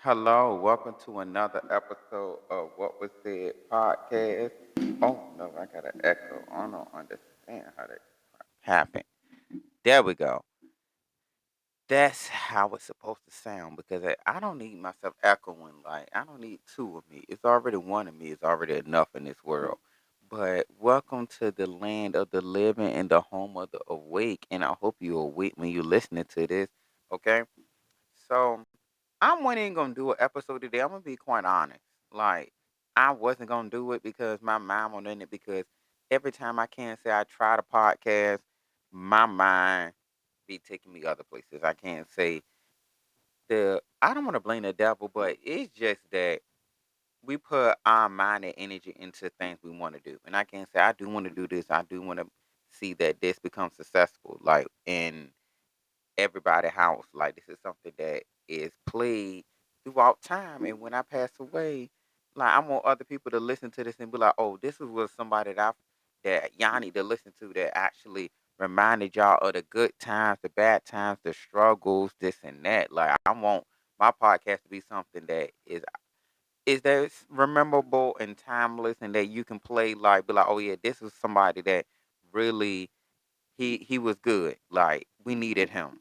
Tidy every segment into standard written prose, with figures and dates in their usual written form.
Hello, welcome to another episode of What Was Said podcast. Oh no, I got an echo. I don't understand how that happened. There we go. That's how it's supposed to sound because I don't need myself echoing. Like, I don't need two of me. It's already one of me. It's already enough in this world. But welcome to the land of the living and the home of the awake. And I hope you're awake when you're listening to this. Okay? So I wasn't even gonna do an episode today. I'm gonna be quite honest. Like, I wasn't gonna do it because my mind was in it because every time I can say I try to podcast, my mind be taking me other places. I can't say I don't want to blame the devil, but it's just that we put our mind and energy into things we want to do. And I can't say I do want to do this. I do want to see that this becomes successful. Like in everybody house. Like this is something that is played throughout time. And when I pass away, like I want other people to listen to this and be like, oh, this is what somebody that y'all need to listen to that actually reminded y'all of the good times, the bad times, the struggles, this and that. Like I want my podcast to be something that is memorable and timeless and that you can play like be like, oh yeah, this is somebody that really he was good. Like we needed him.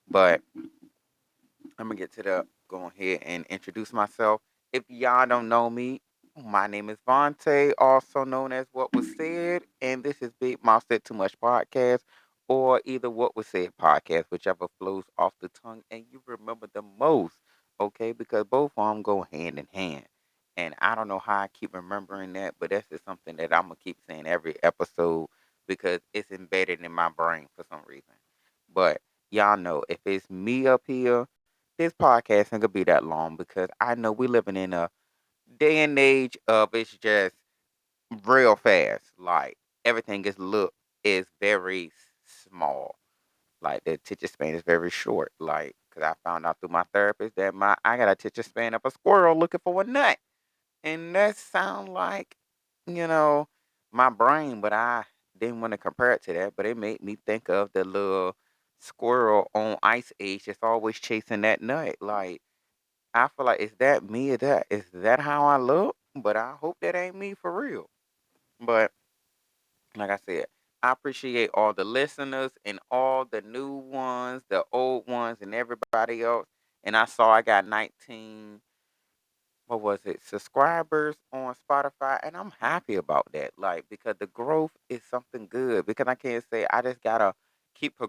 But I'm gonna get to the go ahead and introduce myself. If y'all don't know me, my name is Vontae, also known as What Was Said, and this is Big Mouth Said Too Much Podcast, or either What Was Said Podcast, whichever flows off the tongue and you remember the most. Okay, because both of them go hand in hand. And I don't know how I keep remembering that, but that's just something that I'm gonna keep saying every episode because it's embedded in my brain for some reason. But y'all know if it's me up here, this podcast ain't gonna be that long because I know we living in a day and age of it's just real fast. Like everything is very small. Like the attention span is very short. Like because I found out through my therapist that my I got a attention span of a squirrel looking for a nut, and that sound like you know my brain, but I didn't want to compare it to that. But it made me think of the little squirrel on Ice Age that's always chasing that nut. Like I feel like is that me? Is that how I look? But I hope that ain't me for real. But like I said, I appreciate all the listeners and all the new ones, the old ones, and everybody else. And I saw I got 19, what was it, subscribers on Spotify, and I'm happy about that. Like because the growth is something good. Because I can't say I just gotta keep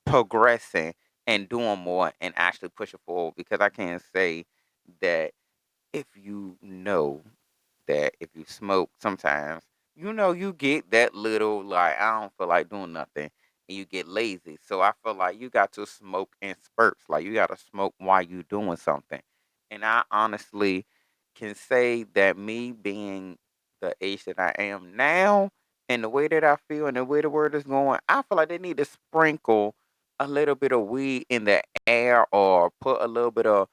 progressing and doing more and actually pushing forward. Because I can't say that if you know that if you smoke sometimes, you get that little like I don't feel like doing nothing and you get lazy. So I feel like you got to smoke in spurts. Like you gotta smoke while you doing something. And I honestly can say that me being the age that I am now and the way that I feel and the way the world is going, I feel like they need to sprinkle a little bit of weed in the air or put a little bit of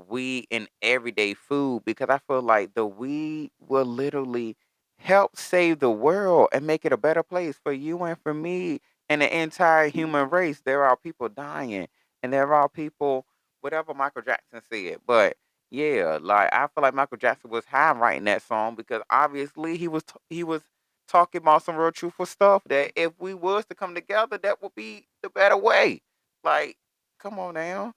weed in everyday food because I feel like the weed will literally help save the world and make it a better place for you and for me and the entire human race. There are people dying and there are people, whatever Michael Jackson said. But yeah, like I feel like Michael Jackson was high writing that song because obviously he was talking about some real truthful stuff that if we was to come together, that would be the better way. Like, come on now.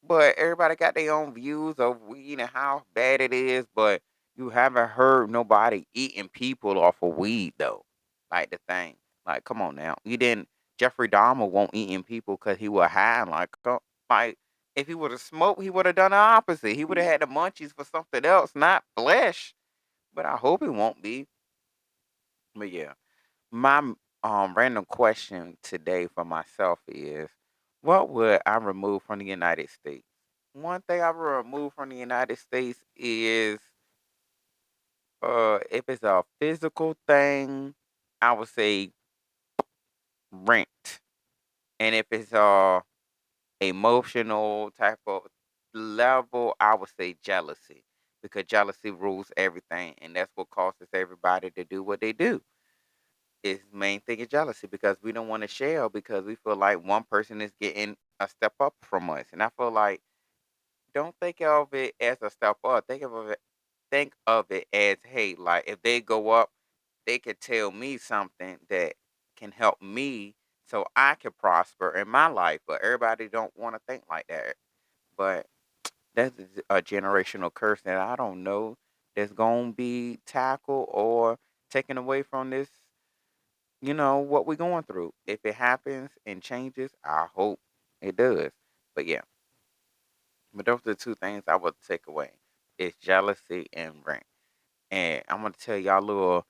But everybody got their own views of weed and how bad it is. But you haven't heard nobody eating people off of weed though. Like the thing, like come on now, you didn't. Jeffrey Dahmer won't eating people because he was high. Like if he would have smoked, he would have done the opposite. He would have had the munchies for something else, not flesh. But I hope it won't be. But yeah, my random question today for myself is, what would I remove from the United States? One thing I would remove from the United States is if it's a physical thing, I would say rent. And if it's emotional type of level, I would say jealousy. Because jealousy rules everything and that's what causes everybody to do what they do. Is main thing is jealousy because we don't want to share because we feel like one person is getting a step up from us. And I feel like don't think of it as a step up. Think of it as, hey, like if they go up, they could tell me something that can help me so I can prosper in my life. But everybody don't want to think like that. But that's a generational curse that I don't know that's gonna be tackled or taken away from this, what we're going through. If it happens and changes, I hope it does. But yeah, but those are the two things I would take away. It's jealousy and rent. And I'm gonna tell y'all a little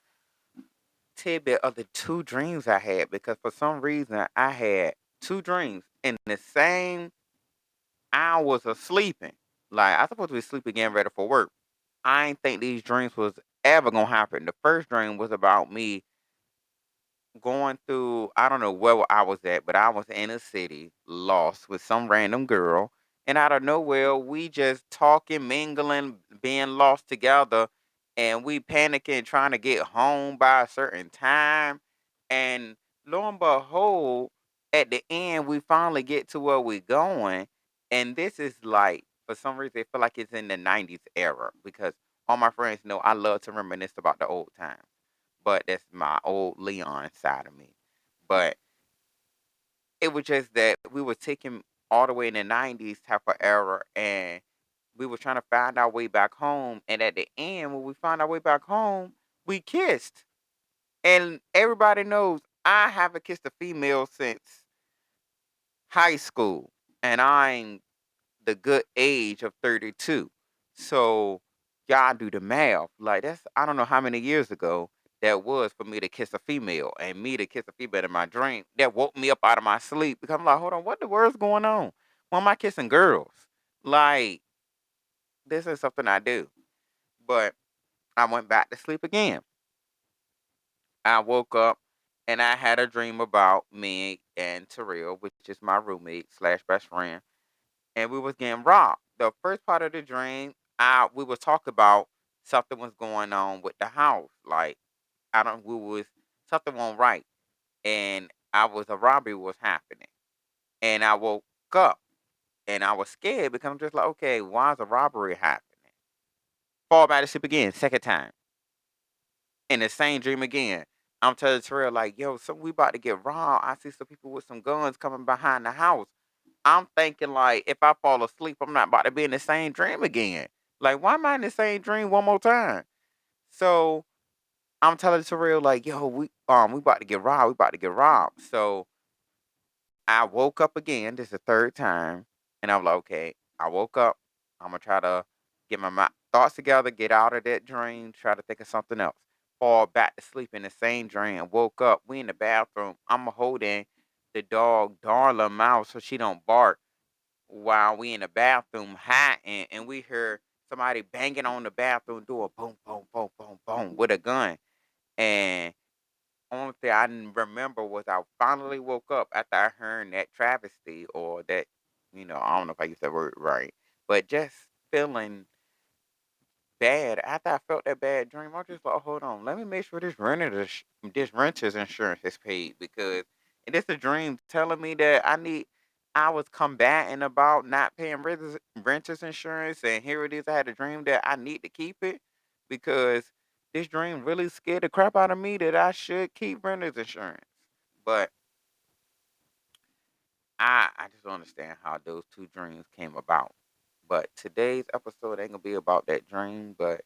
tidbit of the two dreams I had because for some reason I had two dreams in the same hours of sleeping. Like I supposed to be sleeping again ready for work. I ain't think these dreams was ever gonna happen. The first dream was about me going through, I don't know where I was at, but I was in a city, lost with some random girl. And out of nowhere, we just talking, mingling, being lost together, and we panicking, trying to get home by a certain time. And lo and behold, at the end, we finally get to where we're going. And this is like, for some reason, I feel like it's in the 90s era because all my friends know I love to reminisce about the old times, but that's my old Leon side of me. But it was just that we were taking all the way in the 90s type of era and we were trying to find our way back home. And at the end, when we found our way back home, we kissed. And everybody knows I haven't kissed a female since high school. And I'm the good age of 32. So y'all do the math. Like that's I don't know how many years ago that was for me to kiss a female and me to kiss a female in my dream. That woke me up out of my sleep because I'm like, hold on, what the world's going on? Why am I kissing girls? Like this is something I do. But I went back to sleep again. I woke up and I had a dream about me and Terrell, which is my roommate slash best friend, and we was getting robbed. The first part of the dream, we was talking about something was going on with the house. Like I don't we was something went right and I was a robbery was happening. And I woke up and I was scared because I'm just like, okay, why is a robbery happening? Fall back to sleep again, second time. In the same dream again. I'm telling Terrell, like, yo, so we about to get robbed. I see some people with some guns coming behind the house. I'm thinking like if I fall asleep, I'm not about to be in the same dream again. Like, why am I in the same dream one more time? So I'm telling Terrell, like, yo, we about to get robbed. We about to get robbed. So I woke up again. This is the third time. And I'm like, okay, I woke up. I'm gonna try to get my thoughts together, get out of that dream, try to think of something else. Fall back to sleep in the same dream. Woke up. We in the bathroom. I'm holding the dog Darla Mouse so she don't bark while we in the bathroom hiding, and we hear somebody banging on the bathroom door, boom, boom, boom, boom, boom, with a gun. And only thing I didn't remember was I finally woke up after I heard that travesty or that, I don't know if I used that word right, but just feeling bad. After I felt that bad dream, I was just like, hold on, let me make sure this renter's insurance is paid because and this a dream telling me that I was combating about not paying renter's insurance, and here it is. I had a dream that I need to keep it because this dream really scared the crap out of me that I should keep renter's insurance. But I just don't understand how those two dreams came about. But today's episode ain't gonna be about that dream, but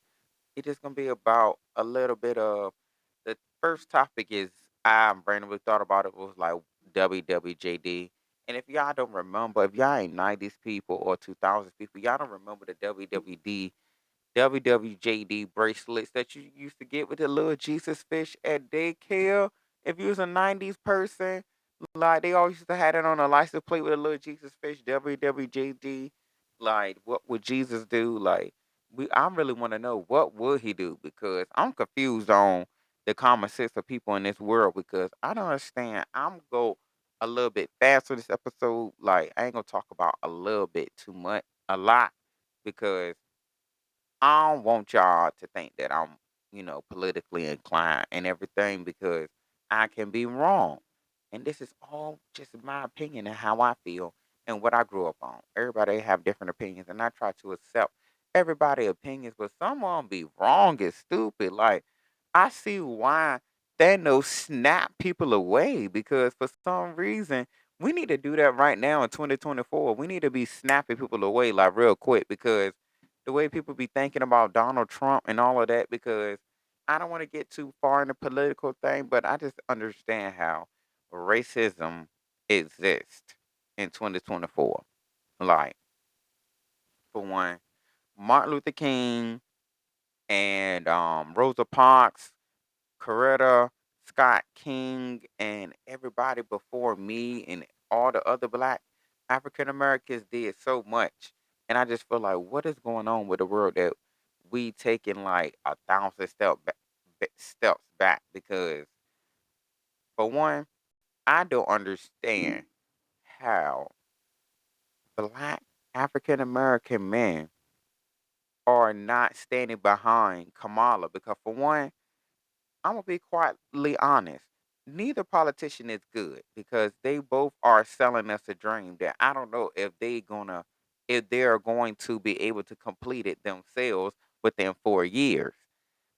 it's just gonna be about a little bit of the first topic is I randomly thought about it was like WWJD. And if y'all don't remember, if y'all ain't 90s people or 2000s people, y'all don't remember the WWJD bracelets that you used to get with the little Jesus fish at daycare. If you was a 90s person, like they always used to have it on a license plate with a little Jesus fish, WWJD. Like, what would Jesus do? Like, I really want to know what would he do because I'm confused on the common sense of people in this world because I don't understand. I'm go a little bit faster this episode. Like, I ain't gonna talk about a little bit too much, a lot because I don't want y'all to think that I'm, politically inclined and everything because I can be wrong. And this is all just my opinion and how I feel. and what I grew up on. Everybody have different opinions, and I try to accept everybody's opinions, but some of 'em be wrong and stupid. Like, I see why Thanos snapped people away because for some reason we need to do that right now in 2024. We need to be snapping people away like real quick because the way people be thinking about Donald Trump and all of that. Because I don't want to get too far in the political thing, but I just understand how racism exists in 2024. Like, for one, Martin Luther King and Rosa Parks, Coretta Scott King, and everybody before me and all the other black African Americans did so much. And I just feel like, what is going on with the world that we taking like 1,000 steps back? Because for one, I don't understand how black African American men are not standing behind Kamala. Because for one, I'm gonna be quietly honest. Neither politician is good because they both are selling us a dream that I don't know if they're going to be able to complete it themselves within 4 years.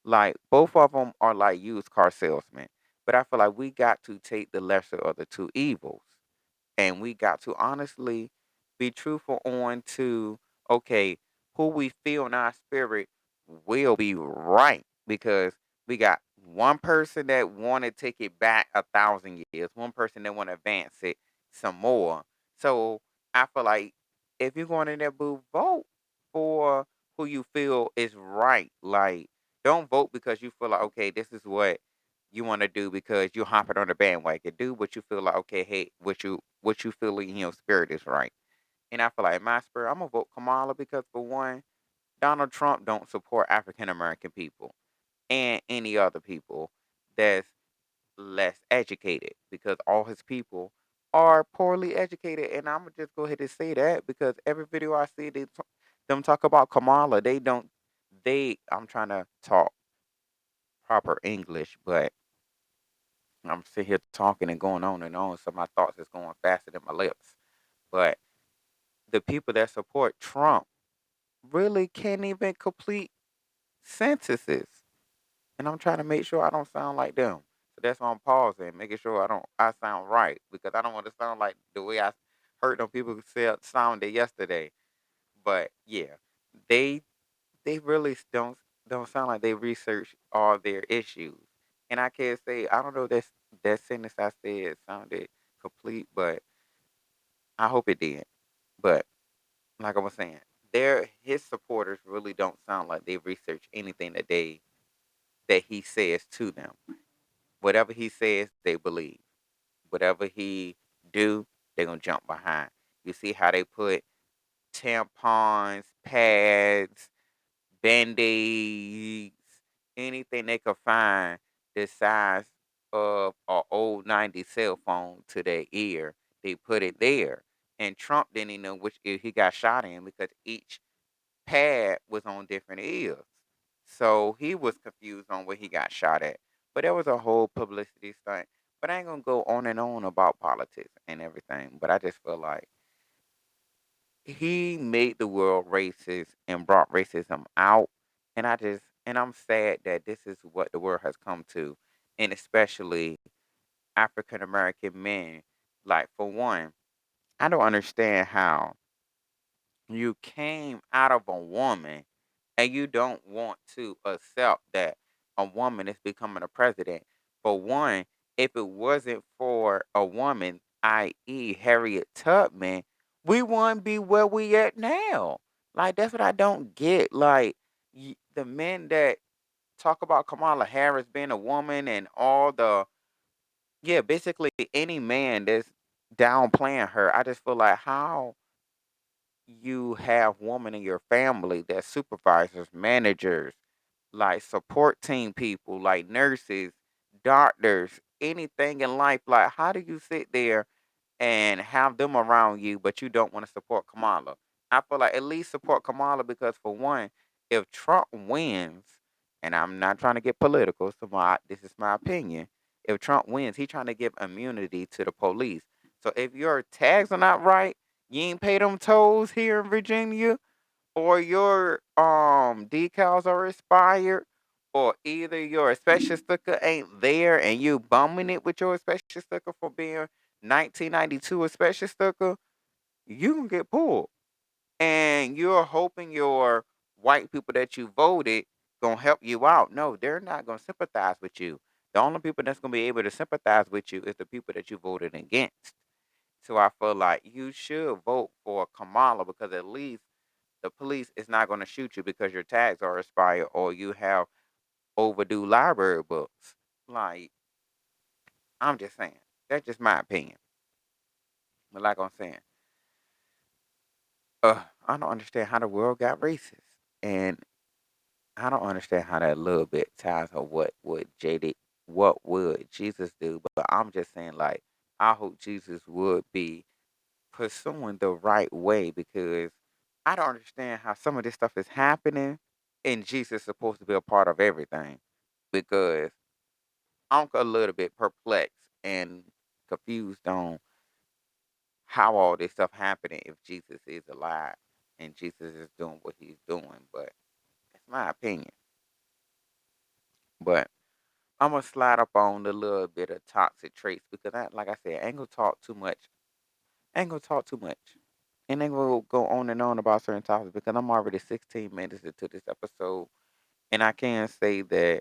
Like, both of them are like used car salesmen. But I feel like we got to take the lesser of the two evils, and we got to honestly be truthful on to, okay, who we feel in our spirit will be right, because we got one person that want to take it back 1,000 years, one person that want to advance it some more. So I feel like if you're going in there, boo, vote for who you feel is right. Like, don't vote because you feel like, okay, this is what you want to do because you're hopping on the bandwagon. Do what you feel like, okay, hey, what you feel in your spirit is right. And I feel like in my spirit, I'm gonna vote Kamala because for one, Donald Trump don't support African American people and any other people that's less educated, because all his people are poorly educated. And I'm gonna just go ahead and say that because every video I see them talk about Kamala, they don't they I'm trying to talk proper English, but I'm sitting here talking and going on and on, so my thoughts is going faster than my lips. But the people that support Trump really can't even complete sentences, and I'm trying to make sure I don't sound like them. So that's why I'm pausing, making sure I sound right, because I don't want to sound like the way I heard them people sounded yesterday. But yeah, they they really don't sound like they research all their issues. And I can't say I don't know that sentence I said sounded complete, but I hope it did. But like I was saying, his supporters really don't sound like they research anything that he says to them. Whatever he says, they believe. Whatever he do, they're gonna jump behind. You see how they put tampons, pads, Band-Aids, anything they could find the size of an old 90s cell phone to their ear, they put it there. And Trump didn't even know which ear he got shot in because each pad was on different ears. So he was confused on where he got shot at. But there was a whole publicity stunt. But I ain't gonna go on and on about politics and everything. But I just feel like he made the world racist and brought racism out. And I'm sad that this is what the world has come to. And especially African American men. Like, for one, I don't understand how you came out of a woman and you don't want to accept that a woman is becoming a president. For one, if it wasn't for a woman, i.e., Harriet Tubman, we wouldn't be where we at now. Like, that's what I don't get. Like, the men that talk about Kamala Harris being a woman and all the, yeah, basically any man that's downplaying her, I just feel like how you have women in your family that supervisors, managers, like support team people, like nurses, doctors, anything in life. Like, how do you sit there and have them around you, but you don't want to support Kamala? I feel like at least support Kamala because, for one, if Trump wins, and I'm not trying to get political, so this is my opinion. If Trump wins, he's trying to give immunity to the police. So if your tags are not right, You ain't pay them tolls here in Virginia, or your decals are expired, or either your inspection sticker ain't there and you bumming it with your inspection sticker for being 1992 inspection sticker, you can get pulled. And you're hoping your white people that you voted gonna help you out. No, they're not gonna sympathize with you. The only people that's gonna be able to sympathize with you is the people that you voted against. So I feel like you should vote for Kamala, because at least the police is not going to shoot you because your tags are expired or you have overdue library books. Like, I'm just saying. That's just my opinion. But like I'm saying, I don't understand how the world got racist. And I don't understand how that little bit ties to what would Jesus do. But I'm just saying, like, I hope Jesus would be pursuing the right way, because I don't understand how some of this stuff is happening and Jesus is supposed to be a part of everything, because I'm a little bit perplexed and confused on how all this stuff happening if Jesus is alive and Jesus is doing what he's doing. But that's my opinion. But I'm gonna slide up on the little bit of toxic traits, because like I said, I ain't gonna talk too much. I ain't gonna talk too much. And then we'll go on and on about certain topics, because I'm already 16 minutes into this episode. And I can say that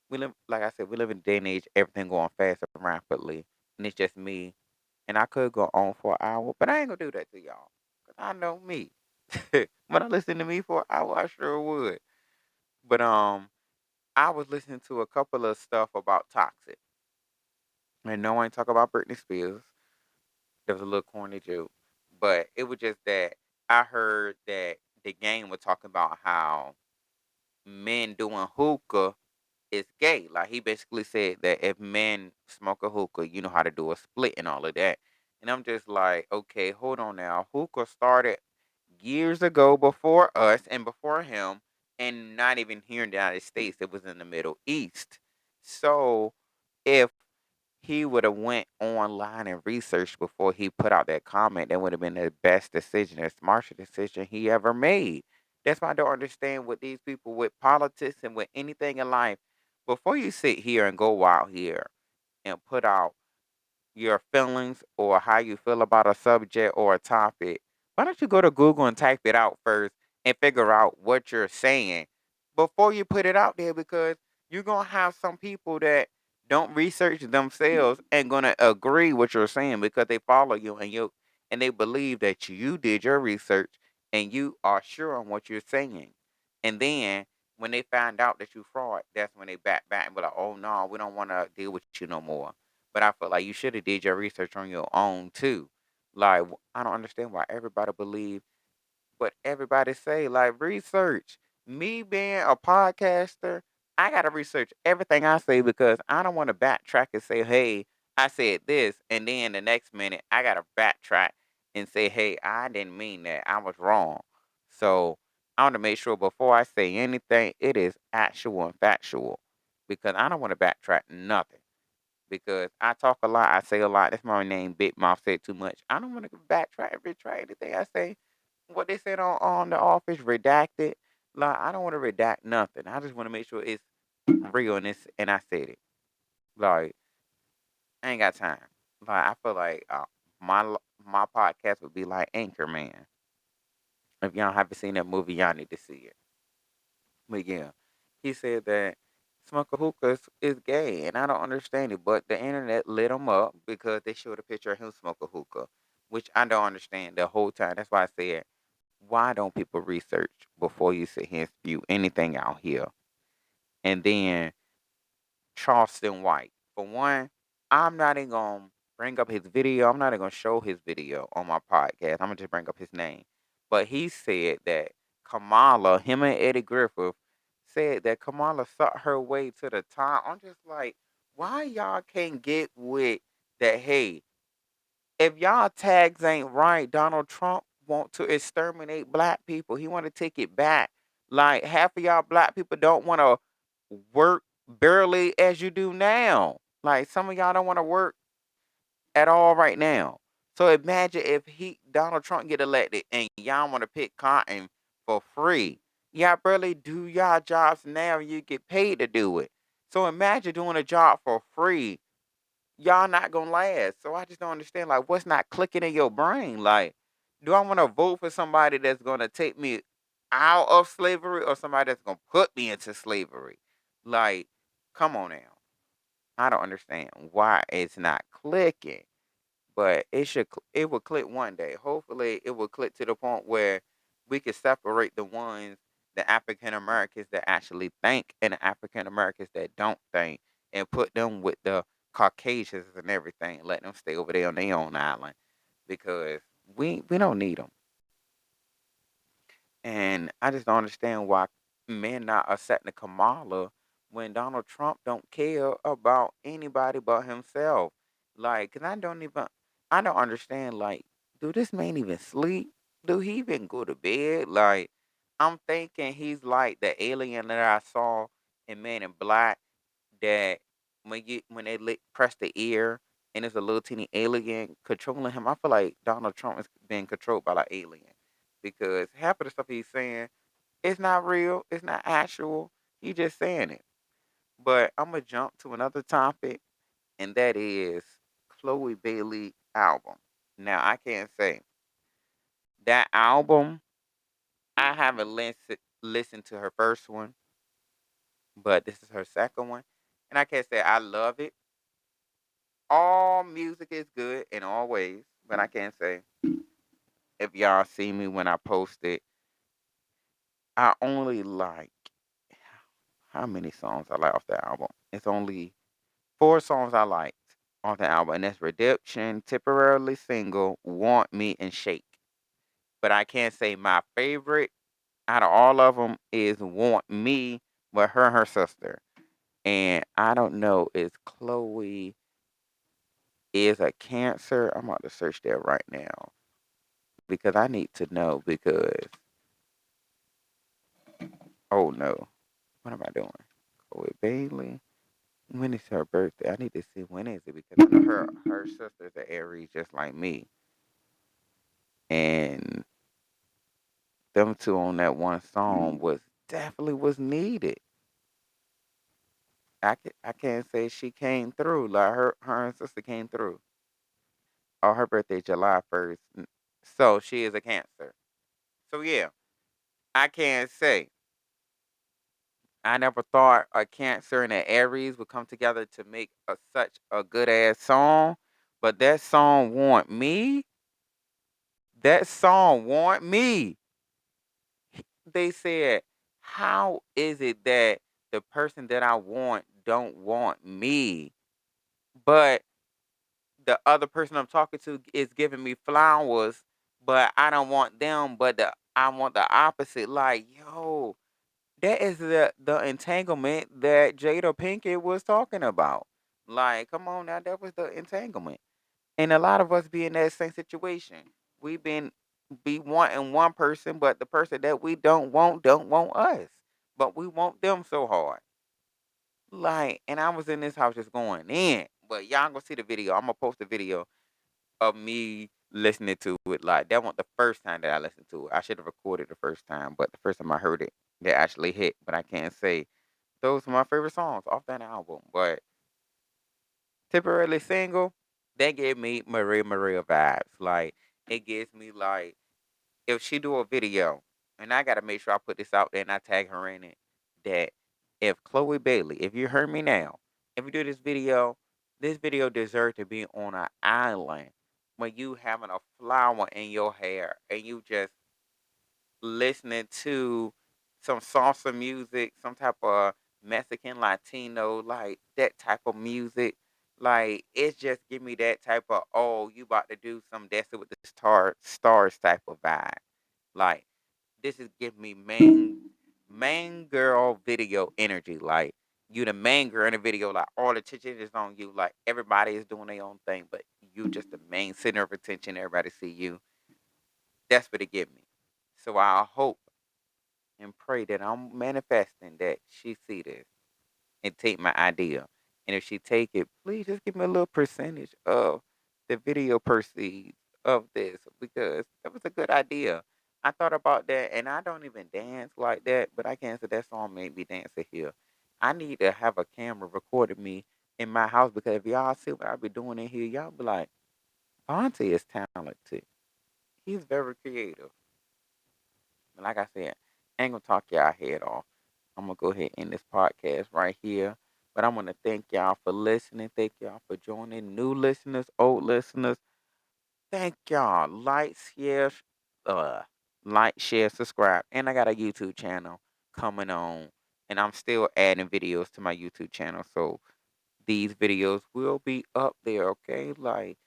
like I said, we live in a day and age, everything going fast and rapidly. And it's just me. And I could go on for an hour, but I ain't gonna do that to y'all. Because I know me. When I listen to me for an hour, I sure would. But I was listening to a couple of stuff about toxic. And no one talk about Britney Spears. There was a little corny joke. But it was just that I heard that the game was talking about how men doing hookah is gay. Like, he basically said that if men smoke a hookah, you know how to do a split and all of that. And I'm just like, okay, hold on now. Hookah started years ago before us and before him, and not even here in the United States. It was in the Middle East. So if he would have went online and researched before he put out that comment, that would have been the best decision, the smartest decision he ever made. That's why I don't understand with these people with politics and with anything in life. Before you sit here and go out here and put out your feelings or how you feel about a subject or a topic, why don't you go to Google and type it out first and figure out what you're saying before you put it out there? Because you're going to have some people that don't research themselves and going to agree what you're saying because they follow you, and they believe that you did your research and you are sure on what you're saying. And then when they find out that you fraud, that's when they back and be like, "Oh no, we don't want to deal with you no more." But I feel like you should have did your research on your own too. Like, I don't understand why everybody believe what everybody say. Like, research. Me being a podcaster, I gotta research everything I say, because I don't want to backtrack and say, "Hey, I said this," and then the next minute I gotta backtrack and say, "Hey, I didn't mean that. I was wrong." So I want to make sure before I say anything, it is actual and factual, because I don't want to backtrack nothing, because I talk a lot, I say a lot. That's my name, Big Mouth, said too much. I don't want to backtrack, retract anything I say. What they said on the office, redacted. Like, I don't want to redact nothing. I just want to make sure it's real and I said it. Like, I ain't got time. Like, I feel like my podcast would be like Anchorman. If y'all haven't seen that movie, y'all need to see it. But yeah, he said that smoke a hookah is gay, and I don't understand it. But the internet lit him up because they showed a picture of him smoke a hookah, which I don't understand the whole time. That's why I said, why don't people research before you sit here and spew anything out here? And then Charleston White. For one, I'm not even gonna bring up his video. I'm not even gonna show his video on my podcast. I'm gonna just bring up his name. But he said that Kamala, him and Eddie Griffith, said that Kamala sought her way to the top. I'm just like, why y'all can't get with that? Hey, if y'all tags ain't right, Donald Trump want to exterminate black people. He want to take it back. Like, half of y'all black people don't want to work barely as you do now. Like, some of y'all don't want to work at all right now. So imagine if Donald Trump get elected and y'all want to pick cotton for free. Y'all barely do y'all jobs now. You get paid to do it. So imagine doing a job for free. Y'all not gonna last. So I just don't understand. Like, what's not clicking in your brain? Like, do I want to vote for somebody that's gonna take me out of slavery or somebody that's gonna put me into slavery? Like, come on now. I don't understand why it's not clicking, but it will click one day. Hopefully, it will click to the point where we can separate the African Americans that actually think, and the African Americans that don't think, and put them with the Caucasians and everything. Let them stay over there on their own island because we don't need them. And I just don't understand why men not accepting Kamala when Donald Trump don't care about anybody but himself. Like, 'cause I don't understand. Like, do this man even sleep? Do he even go to bed? Like, I'm thinking he's like the alien that I saw in Man in Black. That when they press the ear and it's a little teeny alien controlling him. I feel like Donald Trump is being controlled by the alien because half of the stuff he's saying it's not real, it's not actual. He's just saying it. But I'm gonna jump to another topic, and that is Chloe Bailey album. Now I can't say that album. I haven't listened to her first one, but this is her second one, and I can't say I love it. All music is good in all ways, but I can't say if y'all see me when I post it. I only like how many songs I like off the album. It's only 4 songs I liked off the album, and that's Redemption, Temporarily Single, Want Me, and Shake. But I can't say my favorite out of all of them is Want Me, but her and her sister. And I don't know, is Chloe is a Cancer? I'm about to search that right now because I need to know because, oh no, what am I doing? Chloe Bailey. When is her birthday? I need to see when is it because I know her sister's an Aries just like me, and them two on that one song was definitely was needed. I can't say she came through like her and sister came through. Oh, her birthday July 1st, so she is a Cancer. So yeah, I can't say. I never thought a Cancer and an Aries would come together to make such a good ass song, but that song Want Me. That song Want Me. They said, "How is it that the person that I want don't want me, but the other person I'm talking to is giving me flowers, but I don't want them, but I want the opposite." Like, yo, that is the entanglement that Jada Pinkett was talking about. Like, come on now, that was the entanglement. And a lot of us be in that same situation. We've been be wanting one person, but the person that we don't want us. But we want them so hard. Like, and I was in this house just going in. But y'all gonna see the video. I'm gonna post a video of me listening to it. Like, that wasn't the first time that I listened to it. I should have recorded the first time, but the first time I heard it, that actually hit. But I can't say those are my favorite songs off that album. But Temporarily Single, that gave me Maria vibes. Like, it gives me like if she do a video, and I gotta make sure I put this out there and I tag her in it, that if Chloe Bailey, if you heard me now, if you do this video deserves to be on an island when you having a flower in your hair and you just listening to some salsa music, some type of Mexican Latino, like that type of music. Like, it's just give me that type of, oh, you about to do some dancing with the stars type of vibe. Like, this is giving me main girl video energy. Like, you the main girl in the video, like all the attention is on you. Like, everybody is doing their own thing, but you just the main center of attention. Everybody see you. That's what it give me. So I hope and pray that I'm manifesting that she see this and take my idea. And if she take it, please just give me a little percentage of the video proceeds of this because it was a good idea. I thought about that, and I don't even dance like that, but I can't say that song made me dance to here. I need to have a camera recording me in my house because if y'all see what I be doing in here, y'all be like, Vontae is talented. He's very creative. And like I said, I ain't gonna talk y'all head off. I'm gonna go ahead and end this podcast right here. But I want to thank y'all for listening. Thank y'all for joining. New listeners, old listeners. Thank y'all. Uh, like, share, subscribe. And I got a YouTube channel coming on. And I'm still adding videos to my YouTube channel. So these videos will be up there, okay? Like,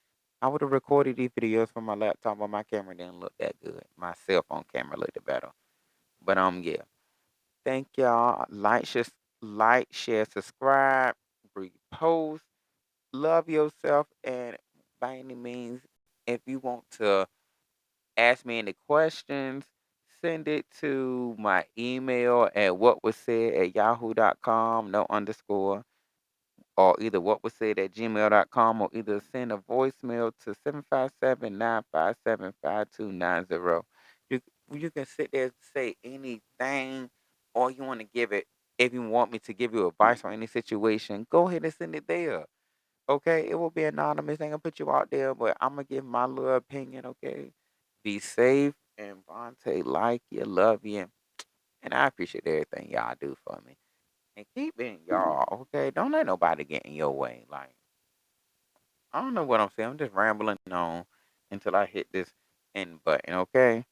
I would have recorded these videos from my laptop, but my camera didn't look that good. My cell phone camera looked better. But yeah. Thank y'all. Like, share, subscribe, repost. Love yourself, and by any means, if you want to ask me any questions, send it to my email at whatwassaid@yahoo.com, no underscore, or either whatwassaid@gmail.com, or either send a voicemail to 757-957-5290. You you can sit there and say anything, or you want to give it. If you want me to give you advice on any situation, go ahead and send it there. Okay, it will be anonymous. Ain't gonna put you out there, but I'm gonna give my little opinion. Okay, be safe, and Vontae like you, love you, and I appreciate everything y'all do for me. And keep being y'all. Okay, don't let nobody get in your way. Like, I don't know what I'm saying. I'm just rambling on until I hit this end button. Okay.